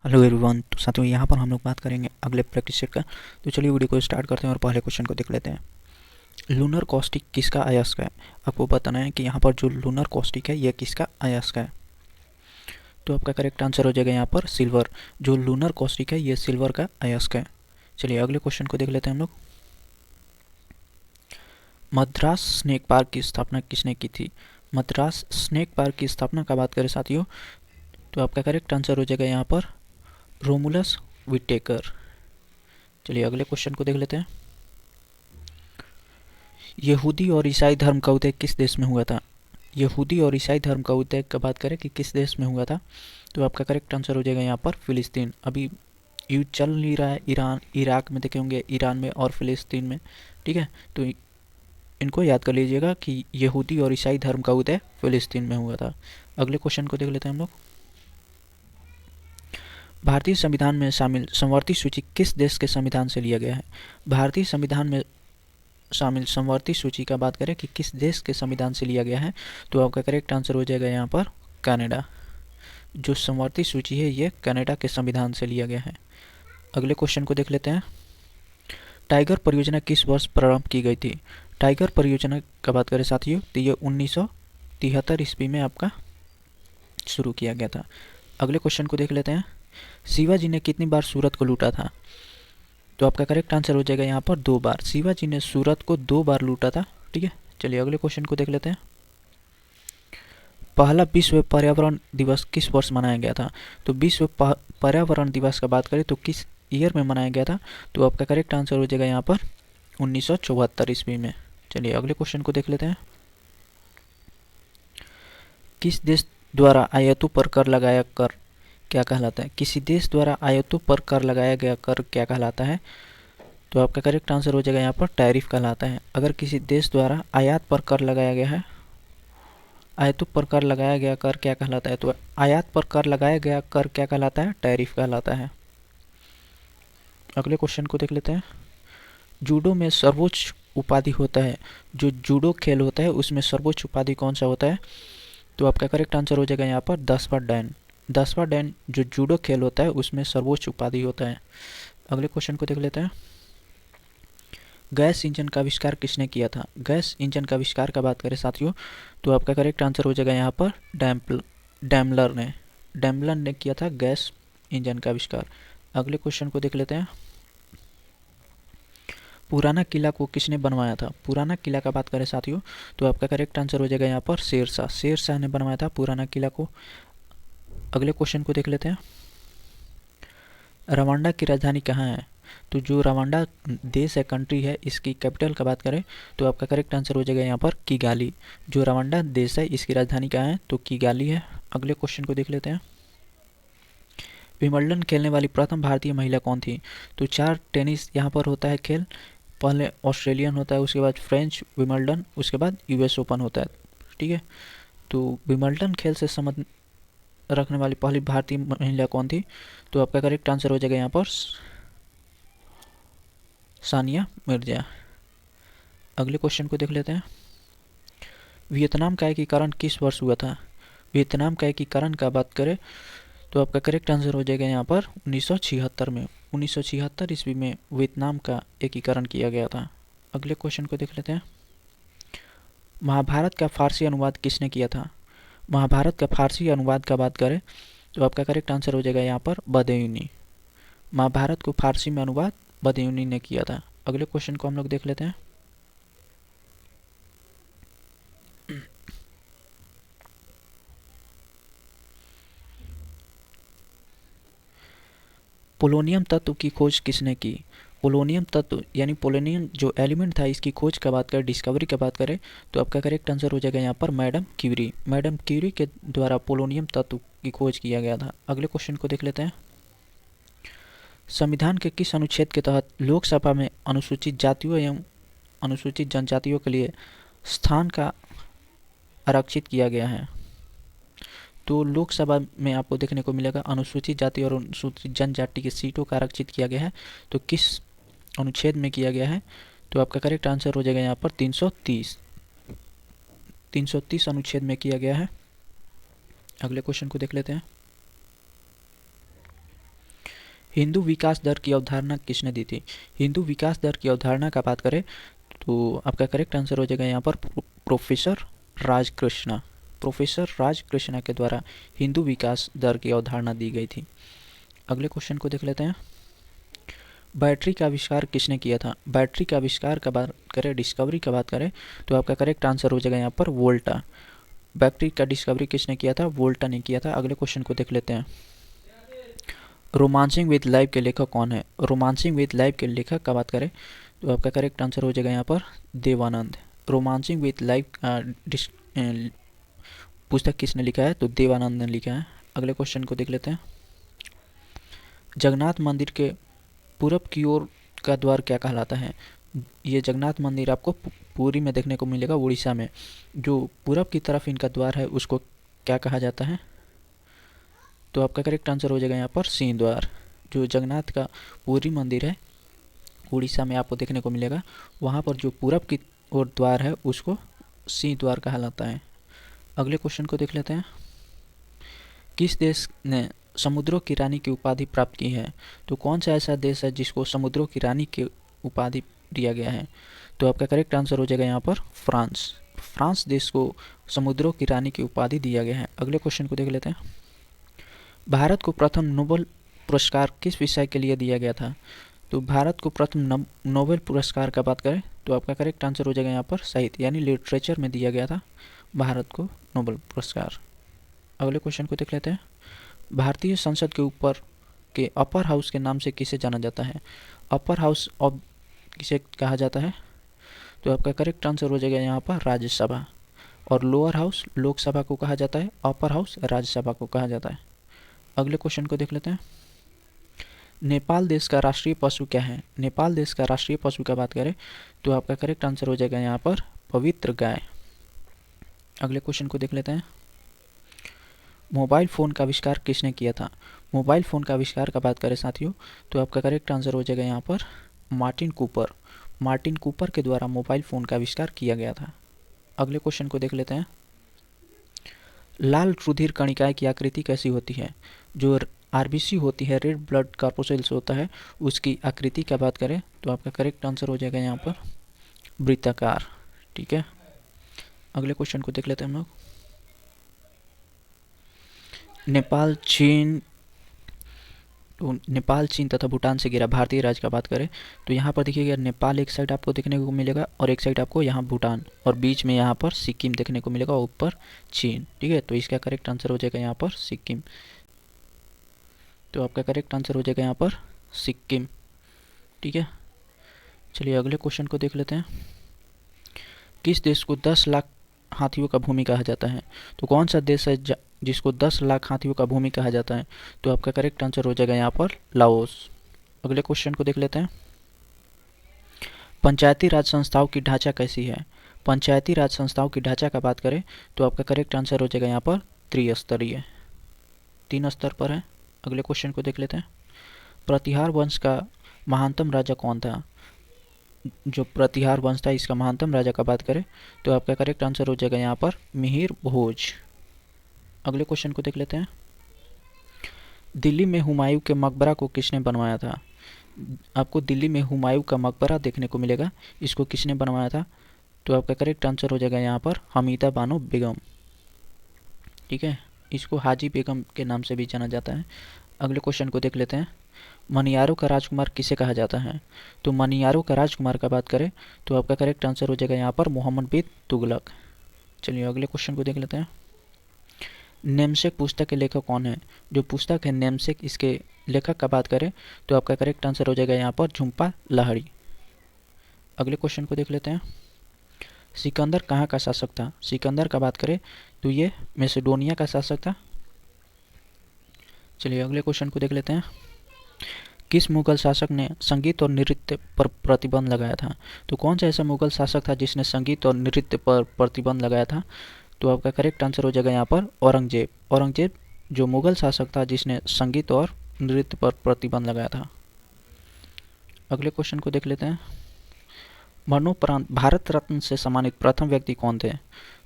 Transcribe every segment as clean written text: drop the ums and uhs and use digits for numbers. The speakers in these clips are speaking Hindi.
Hello everyone. तो साथियों यहाँ पर हम लोग बात करेंगे अगले प्रैक्टिस सेट का। तो चलिए वीडियो को स्टार्ट करते हैं और पहले क्वेश्चन को देख लेते हैं। लूनर कॉस्टिक किसका अयस्क है? आपको बताना है कि यहाँ पर जो लूनर कॉस्टिक है यह किसका अयस्क है। तो आपका करेक्ट आंसर हो जाएगा यहाँ पर सिल्वर। जो लूनर कॉस्टिक है यह सिल्वर का अयस्क है। चलिए अगले क्वेश्चन को देख लेते हैं हम लोग। मद्रास स्नेक पार्क की स्थापना किसने की थी? मद्रास स्नेक पार्क की स्थापना का बात करें साथियों, तो आपका करेक्ट आंसर हो जाएगा यहाँ पर रोमुलस विटेकर। चलिए अगले क्वेश्चन को देख लेते हैं। यहूदी और ईसाई धर्म का उदय किस देश में हुआ था? यहूदी और ईसाई धर्म का उदय का बात करें कि किस देश में हुआ था, तो आपका करेक्ट आंसर हो जाएगा यहाँ पर फिलिस्तीन। अभी युद्ध चल नहीं रहा है ईरान इराक में, देखे होंगे, ईरान में और फिलिस्तीन में। ठीक है, तो इनको याद कर लीजिएगा कि यहूदी और ईसाई धर्म का उदय फिलिस्तीन में हुआ था। अगले क्वेश्चन को देख लेते हैं हम लोग। भारतीय संविधान में शामिल समवर्ती सूची किस देश के संविधान से लिया गया है? भारतीय संविधान में शामिल समवर्ती सूची का बात करें कि किस देश के संविधान से लिया गया है, तो आपका करेक्ट आंसर हो जाएगा यहाँ पर कनाडा। जो समवर्ती सूची है ये कनाडा के संविधान से लिया गया है। अगले क्वेश्चन को देख लेते हैं। टाइगर परियोजना किस वर्ष प्रारंभ की गई थी? टाइगर परियोजना का बात करें साथियों, तो ये 1973 ईस्वी में आपका शुरू किया गया था। अगले क्वेश्चन को देख लेते हैं। शिवाजी ने कितनी बार सूरत को लूटा था? तो आपका करेक्ट आंसर हो जाएगा यहाँ पर 2 बार। शिवाजी ने सूरत को 2 बार लूटा था। ठीक है, चलिए अगले क्वेश्चन को देख लेते हैं। पहला विश्व पर्यावरण दिवस किस वर्ष मनाया गया था? तो विश्व पर्यावरण दिवस का बात करें तो किस ईयर में मनाया गया था, तो आपका करेक्ट आंसर हो जाएगा यहाँ पर 1974 ईस्वी में। चलिए अगले क्वेश्चन को देख लेते हैं। किस देश द्वारा आयातों पर कर लगाया कर क्या कहलाता है? किसी देश द्वारा आयातों पर कर लगाया गया कर क्या कहलाता है? तो आपका करेक्ट आंसर हो जाएगा यहाँ पर टैरिफ कहलाता है। अगर किसी देश द्वारा आयात पर कर लगाया गया है, आयातों पर कर लगाया गया कर क्या कहलाता है? तो आयात पर कर लगाया गया कर क्या कहलाता है? टैरिफ कहलाता है। अगले क्वेश्चन को देख लेते हैं। जूडो में सर्वोच्च उपाधि होता है, जो जूडो खेल होता है उसमें सर्वोच्च उपाधि कौन सा होता है? तो आपका करेक्ट आंसर हो जाएगा यहाँ पर 10वां डैन। 10वां डैन जो जूडो खेल होता है उसमें सर्वोच्च उपाधि होता है। अगले क्वेश्चन को देख लेते हैं। गैस इंजन का आविष्कार किसने किया था? गैस इंजन का आविष्कार का बात करें साथियों, तो आपका करेक्ट आंसर हो जाएगा यहाँ पर डैम्बलर ने किया था गैस इंजन का आविष्कार। अगले क्वेश्चन को देख लेते हैं। पुराना किला को किसने बनवाया था? पुराना किला का बात करें साथियों, तो आपका करेक्ट आंसर हो जाएगा यहाँ पर शेरशाह ने बनवाया था पुराना किला को। अगले क्वेश्चन को देख लेते हैं। रवांडा की राजधानी कहाँ है? तो जो रवांडा देश है, कंट्री है, इसकी कैपिटल का बात करें तो आपका करेक्ट आंसर हो जाएगा यहाँ पर किगाली। जो रवांडा देश है इसकी राजधानी कहाँ है? तो किगाली है। अगले क्वेश्चन को देख लेते हैं। विंबलडन खेलने वाली प्रथम भारतीय महिला कौन थी? तो 4 टेनिस यहाँ पर होता है खेल। पहले ऑस्ट्रेलियन होता है, उसके बाद फ्रेंच विंबलडन, उसके बाद यूएस ओपन होता है। ठीक है, तो विंबलडन खेल से संबंध रखने वाली पहली भारतीय महिला कौन थी? तो आपका करेक्ट आंसर हो जाएगा यहाँ पर सानिया मिर्जा। अगले क्वेश्चन को देख लेते हैं। वियतनाम का एकीकरण किस वर्ष हुआ था? वियतनाम का एकीकरण का बात करें तो आपका करेक्ट आंसर हो जाएगा यहाँ पर 1976 में। 1976 ईस्वी में वियतनाम का एकीकरण किया गया था। अगले क्वेश्चन को देख लेते हैं। महाभारत का फारसी अनुवाद किसने किया था? महाभारत का फारसी अनुवाद का बात करें तो आपका करेक्ट आंसर हो जाएगा यहाँ पर बदयूनी। महाभारत को फारसी में अनुवाद बदयूनी ने किया था। अगले क्वेश्चन को हम लोग देख लेते हैं। पोलोनियम तत्व की खोज किसने की? पोलोनियम तत्व यानी पोलोनियम जो एलिमेंट था इसकी खोज का बात करें, डिस्कवरी का बात करें तो आपका करेक्ट आंसर हो जाएगा यहाँ पर मैडम क्यूरी। मैडम क्यूरी के द्वारा पोलोनियम तत्व की खोज किया गया था। अगले क्वेश्चन को देख लेते हैं। संविधान के किस अनुच्छेद के तहत लोकसभा में अनुसूचित जातियों एवं अनुसूचित जनजातियों के लिए स्थान का आरक्षित किया गया है? तो लोकसभा में आपको देखने को मिलेगा अनुसूचित जाति और अनुसूचित जनजाति की सीटों का आरक्षित किया गया है। तो किस अनुच्छेद में किया गया है? तो आपका करेक्ट आंसर हो जाएगा यहाँ पर 330 अनुच्छेद में किया गया है। अगले क्वेश्चन को देख लेते हैं। हिंदू विकास दर की अवधारणा किसने दी थी? हिंदू विकास दर की अवधारणा का बात करें तो आपका करेक्ट आंसर हो जाएगा यहाँ पर प्रोफेसर राजकृष्ण। प्रोफेसर राजकृष्ण के द्वारा हिंदू विकास दर की अवधारणा दी गई थी। अगले क्वेश्चन को देख लेते हैं। बैटरी का आविष्कार किसने किया था? बैटरी का आविष्कार का बात करें, डिस्कवरी का बात करें तो आपका करेक्ट आंसर हो जाएगा यहाँ पर वोल्टा। बैटरी का डिस्कवरी किसने किया था? वोल्टा ने किया था। अगले क्वेश्चन को देख लेते हैं। रोमांसिंग विद लाइफ के लेखक कौन है? रोमांसिंग विद लाइफ के लेखक का बात करें तो आपका करेक्ट आंसर हो जाएगा यहाँ पर देवानंद। रोमांसिंग विद लाइफ पुस्तक किसने लिखा है? तो देवानंद ने लिखा है। अगले क्वेश्चन को देख लेते हैं। जगन्नाथ मंदिर के पूरब की ओर का द्वार क्या कहलाता है? ये जगन्नाथ मंदिर आपको पुरी में देखने को मिलेगा, उड़ीसा में। जो पूरब की तरफ इनका द्वार है उसको क्या कहा जाता है? तो आपका करेक्ट आंसर हो जाएगा यहाँ पर सिंह द्वार। जो जगन्नाथ का पुरी मंदिर है उड़ीसा में आपको देखने को मिलेगा, वहाँ पर जो पूरब की ओर द्वार है उसको सिंह द्वार कहलाता है। अगले क्वेश्चन को देख लेते हैं। किस देश ने समुद्रों की रानी की उपाधि प्राप्त की है? तो कौन सा ऐसा देश है जिसको समुद्रों की रानी की उपाधि दिया गया है? तो आपका करेक्ट आंसर हो जाएगा यहाँ पर फ्रांस। फ्रांस देश को समुद्रों की रानी की उपाधि दिया गया है। अगले क्वेश्चन को देख लेते हैं। भारत को प्रथम नोबेल पुरस्कार किस विषय के लिए दिया गया था? तो भारत को प्रथम नोबेल पुरस्कार का बात करें तो आपका करेक्ट आंसर हो जाएगा यहाँ पर साहित्य यानी लिटरेचर में दिया गया था भारत को नोबेल पुरस्कार। अगले क्वेश्चन को देख लेते हैं। भारतीय संसद के ऊपर के अपर हाउस के नाम से किसे जाना जाता है? अपर हाउस ऑफ किसे कहा जाता है? तो आपका करेक्ट आंसर हो जाएगा यहाँ पर राज्यसभा। और लोअर हाउस लोकसभा को कहा जाता है, अपर हाउस राज्यसभा को कहा जाता है। अगले क्वेश्चन को देख लेते हैं। नेपाल देश का राष्ट्रीय पशु क्या है? नेपाल देश का राष्ट्रीय पशु का बात करें तो आपका करेक्ट आंसर हो जाएगा यहाँ पर पवित्र गाय। अगले क्वेश्चन को देख लेते हैं। मोबाइल फ़ोन का आविष्कार किसने किया था? मोबाइल फ़ोन का आविष्कार का बात करें साथियों तो आपका करेक्ट आंसर हो जाएगा यहाँ पर मार्टिन कूपर। मार्टिन कूपर के द्वारा मोबाइल फ़ोन का आविष्कार किया गया था। अगले क्वेश्चन को देख लेते हैं। लाल रुधिर कणिकाएं की आकृति कैसी होती है? जो आरबीसी होती है, रेड ब्लड कॉर्पोसेल्स होता है, उसकी आकृति का बात करें तो आपका करेक्ट आंसर हो जाएगा यहाँ पर वृत्ताकार। ठीक है, अगले क्वेश्चन को देख लेते हैं हम लोग। नेपाल चीन तथा भूटान से घिरा भारतीय राज्य का बात करें तो यहाँ पर देखिएगा नेपाल एक साइड आपको देखने को मिलेगा और एक साइड आपको यहाँ भूटान और बीच में यहाँ पर सिक्किम देखने को मिलेगा और ऊपर चीन। ठीक है, तो इसका करेक्ट आंसर हो जाएगा यहाँ पर सिक्किम। तो आपका करेक्ट आंसर हो जाएगा यहाँ पर सिक्किम। ठीक है, चलिए अगले क्वेश्चन को देख लेते हैं। किस देश को 10 लाख हाथियों का भूमि कहा जाता है? तो कौन सा देश है जिसको 10 लाख हाथियों का भूमि कहा जाता है? तो आपका करेक्ट आंसर हो जाएगा यहाँ पर लाओस। अगले क्वेश्चन को देख लेते हैं। पंचायती राज संस्थाओं की ढांचा कैसी है? पंचायती राज संस्थाओं की ढांचा का बात करें तो आपका करेक्ट आंसर हो जाएगा यहाँ पर त्रिस्तरीय, 3 स्तर पर है। अगले क्वेश्चन को देख लेते हैं। प्रतिहार वंश का महानतम राजा कौन था? जो प्रतिहार वंश था इसका महानतम राजा का बात करें तो आपका करेक्ट आंसर हो जाएगा यहाँ पर मिहिर भोज। अगले क्वेश्चन को देख लेते हैं। दिल्ली में हुमायूं के मकबरा को किसने बनवाया था? आपको दिल्ली में हुमायूं का मकबरा देखने को मिलेगा, इसको किसने बनवाया था? तो आपका करेक्ट आंसर हो जाएगा यहाँ पर हमीदा बानो बेगम। ठीक है, इसको हाजी बेगम के नाम से भी जाना जाता है। अगले क्वेश्चन को देख लेते हैं। मनियारों का राजकुमार किसे कहा जाता है? तो मनियारों का राजकुमार का बात करें तो आपका करेक्ट आंसर हो जाएगा यहाँ पर मोहम्मद बिन तुगलक। चलिए अगले क्वेश्चन को देख लेते हैं। नेमसेक पुस्तक के लेखक कौन है? जो पुस्तक है नेमसेक, इसके लेखक का बात करें तो आपका करेक्ट आंसर हो जाएगा यहाँ पर झुम्पा लाहिड़ी। अगले क्वेश्चन को देख लेते हैं। सिकंदर कहाँ का शासक था? सिकंदर का बात करें तो ये मैसेडोनिया का शासक था। चलिए अगले क्वेश्चन को देख लेते हैं। किस मुगल शासक ने संगीत और नृत्य पर प्रतिबंध लगाया था? तो कौन सा ऐसा मुगल शासक था जिसने संगीत और नृत्य पर प्रतिबंध लगाया था? तो आपका करेक्ट आंसर हो जाएगा यहाँ पर औरंगजेब। औरंगजेब जो मुगल शासक था जिसने संगीत और नृत्य पर प्रतिबंध लगाया था। अगले क्वेश्चन को देख लेते हैं। मरणोपरांत भारत रत्न से सम्मानित प्रथम व्यक्ति कौन थे?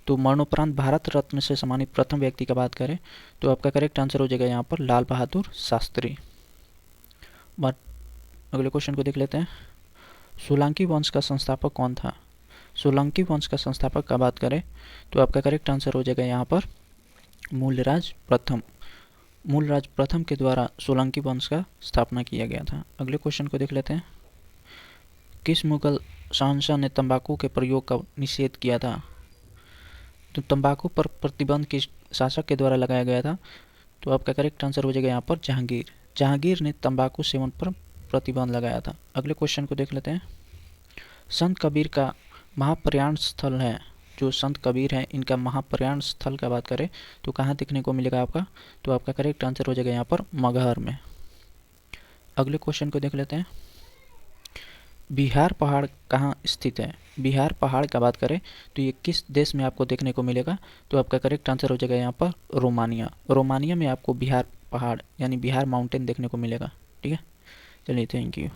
तो मरणोपरांत भारत रत्न से सम्मानित प्रथम व्यक्ति का बात करें तो आपका करेक्ट आंसर हो जाएगा यहाँ पर लाल बहादुर शास्त्री। बात अगले क्वेश्चन को देख लेते हैं। सोलंकी वंश का संस्थापक कौन था? सोलंकी वंश का संस्थापक का बात करें तो आपका करेक्ट आंसर हो जाएगा यहाँ पर मूलराज प्रथम। मूलराज प्रथम के द्वारा सोलंकी वंश का स्थापना किया गया था। अगले क्वेश्चन को देख लेते हैं। किस मुगल शासक ने तंबाकू के प्रयोग का निषेध किया था? तो तंबाकू पर प्रतिबंध किस शासक के द्वारा लगाया गया था? तो आपका करेक्ट आंसर हो जाएगा यहाँ पर जहांगीर। जहांगीर ने तंबाकू सेवन पर प्रतिबंध लगाया था। अगले क्वेश्चन को देख लेते हैं। संत कबीर का महाप्रयाण स्थल है, जो संत कबीर हैं इनका महाप्रयाण स्थल का बात करें तो कहाँ देखने को मिलेगा आपका? तो आपका करेक्ट आंसर हो जाएगा यहाँ पर मगहर में। अगले क्वेश्चन को देख लेते हैं। बिहार पहाड़ कहाँ स्थित है? बिहार पहाड़ का बात करें तो ये किस देश में आपको देखने को मिलेगा? तो आपका करेक्ट आंसर हो जाएगा यहाँ पर रोमानिया। रोमानिया में आपको बिहार पहाड़ यानी बिहार माउंटेन देखने को मिलेगा। ठीक है, चलिए, थैंक यू।